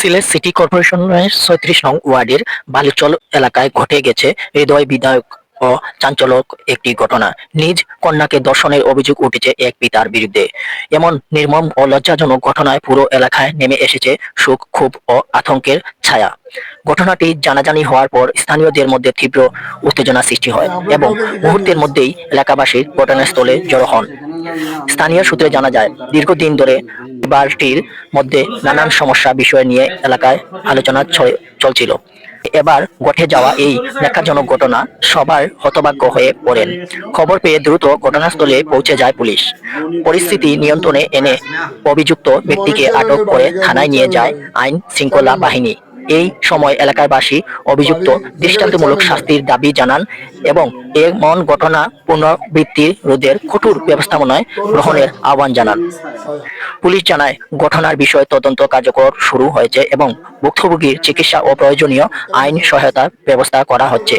Sylhet city কর্পোরেশনের ৩৬ নং ওয়ার্ডের বালিচল এলাকায় ঘটে গেছে হৃদয় বিদারক ও চাঞ্চল্যক একটি ঘটনা। নিজ কন্যাকে ধর্ষণের অভিযোগ উঠেছে এক পিতার বিরুদ্ধে। এমন নির্মম ও লজ্জাজনক ঘটনায় পুরো এলাকায় নেমে এসেছে শোক, ক্ষোভ ও আতঙ্কের ছায়া। ঘটনাটি জানাজানি হওয়ার পর স্থানীয়দের মধ্যে তীব্র উত্তেজনা সৃষ্টি হয় এবং মুহূর্তের মধ্যেই এলাকাবাসী ঘটনাস্থলে জড়ো হন। স্থানীয় সূত্রে জানা যায়, দীর্ঘদিন ধরে পরিবারটির মধ্যে নানান সমস্যা বিষয় নিয়ে এলাকায় আলোচনা চলছিল। এবার ঘটে যাওয়া এই ন্যাক্কারজনক ঘটনা সবার হতভাগ্য হয়ে পড়েন। খবর পেয়ে দ্রুত ঘটনাস্থলে পৌঁছে যায় পুলিশ। পরিস্থিতি নিয়ন্ত্রণে এনে অভিযুক্ত ব্যক্তিকে আটক করে থানায় নিয়ে যায় আইন শৃঙ্খলা বাহিনী। এই সময় এলাকাবাসী অভিযুক্ত দৃষ্টান্তমূলক শাস্তির দাবি জানান এবং এমন ঘটনা পুনরাবৃত্তি রোধের কঠোর ব্যবস্থাপনা গ্রহণের আহ্বান জানান। পুলিশ জানায়, ঘটনার বিষয়ে তদন্ত কার্যকর শুরু হয়েছে এবং ভুক্তভোগীর চিকিৎসা ও প্রয়োজনীয় আইন সহায়তার ব্যবস্থা করা হচ্ছে।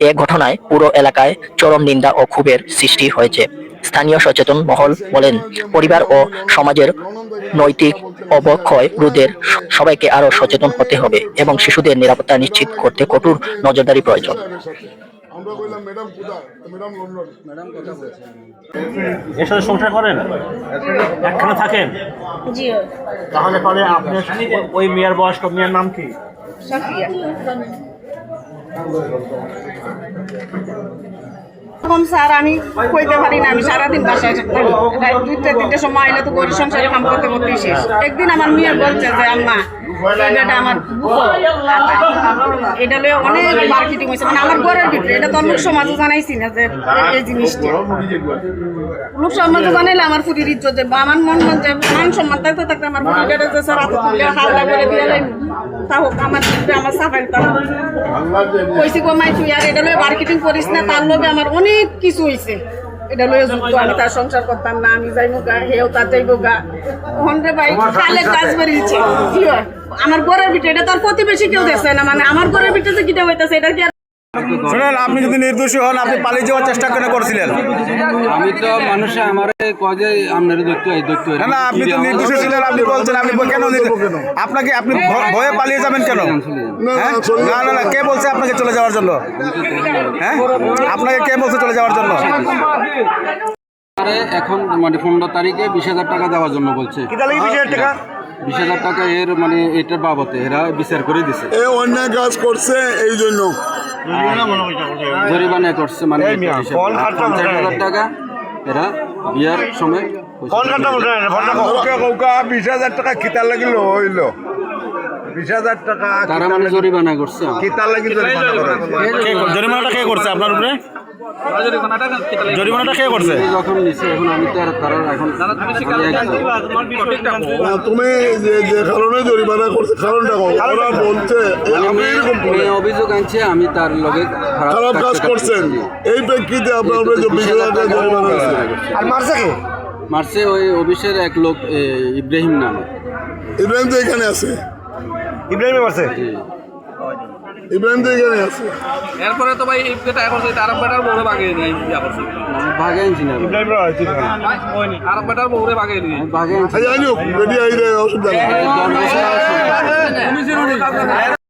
এ ঘটনায় পুরো এলাকায় চরম নিন্দা ও ক্ষোভের সৃষ্টি হয়েছে। স্থানীয় সচেতন মহল বলেন, পরিবার ও সমাজের নৈতিক অবক্ষয় রোধের সবাইকে আরো সচেতন হতে হবে এবং শিশুদের নিরাপত্তা নিশ্চিত করতে কঠোর নজরদারি প্রয়োজন। এর সাথে সংসার করেন, একখানে থাকেন? জি। তাহলে পরে আপনি ওই মেয়ের বয়স্ক মেয়ের নাম কি? সাফিয়া। এখন স্যার আমি কইতে পারি না, আমি সারাদিন বাসায় থাকতাম। রাত 2টা-3টার সময় এলে তো গরিব সংসারে কাম করতে করতেই শেষ। একদিন আমার মেয়ে বলছে যে আম্মা এটা আমার এটা লয়ে অনেক মার্কেটিং হয়েছে, মানে আমার ঘরের ভিতরে। এটা তো লোক সমাজে জানাইছি না যে এই জিনিসটা লোক সমাজে জানাইলে আমার ফুটির ইজ্জত যে আমার মন যে মান সম্মান থাকতে থাকতে আমার ফুটিটা যে স্যার হাতে তুলে হাওলা করে দিয়ে তা হোক আমার আমার সাফাই তা কইছি গো মাই তুই আর এটা লয়ে মার্কেটিং করিস না, তার লগে আমার অনেক কিছু হয়েছে। এটা লয়ে যুক্ত, আমি তার সংসার করতাম না, আমি যাইবো গা, হেও তার যাইবো গা। ওখান রে ভাই কালে কাজ বেরিয়েছে কি হয় আমার ঘরের ভিতরে, এটা তার প্রতিবেশী কেউ দেখছে না, মানে আমার ঘরের ভিতরে যে কিটা হইতেছে এটা কি। শুনেন, আপনি যদি নির্দোষী হন আপনি পালিয়ে যাওয়ার চেষ্টা কেন করছিলেন? আমি তো মানুষে আমার কয়ে আপনার দৈত্য না না, আপনি তো নির্দোষী ছিলেন, আপনি বলছেন আপনি কেন আপনাকে আপনি ভয়ে পালিয়ে যাবেন কেন? হ্যাঁ, না না না, কে বলছে আপনাকে চলে যাওয়ার জন্য? হ্যাঁ, আপনাকে কে বলছে চলে যাওয়ার জন্য? এখন মানে 15 তারিখে 20,000 টাকা দেওয়ার জন্য বলছে। 20,000 টাকা এর মানে এটার বাবদে এরা বিচার করে দিছে। অন্যায় কাজ করছে এই জন্য জরিমানা করছে, মানে 50,000 টাকা এরা বিয়ার সময় 20,000 টাকা খিতার লাগিল হইল 20,000 টাকা তারা মানে জরিমানা করছে। খিতার লাগি জরিমানাটা কে করছে আপনার উপরে? জরিমানাটা কে করছে? যখন নিছে এখন আমি তো আর তারা এখন তুমি যে কারণে জরিমানা করছে কারণটা ওরা বলছে আমি এরকম অভিযোগ আনছে আমি তার লগে খারাপ কাজ করছেন, এই প্রেক্ষিতে আপনার 20,000 টাকা জরিমানা আছে। আর মারছে কে? মারছে ওই অফিসের এক লোক ইব্রাহিম নামে। ইব্রাহিম তো এখানে আছে, ইব্রাহিমে মারছে? ইব্রাহিম তো এখানে আছে। এরপরে তো ভাই আরব বেটার বউরে বাগিয়ে নিয়ে ভাগে আনছি না, আরব বেটার বউরে বাগিয়ে নিয়ে ভাগে আনছি। আচ্ছা, অসুবিধা নেই।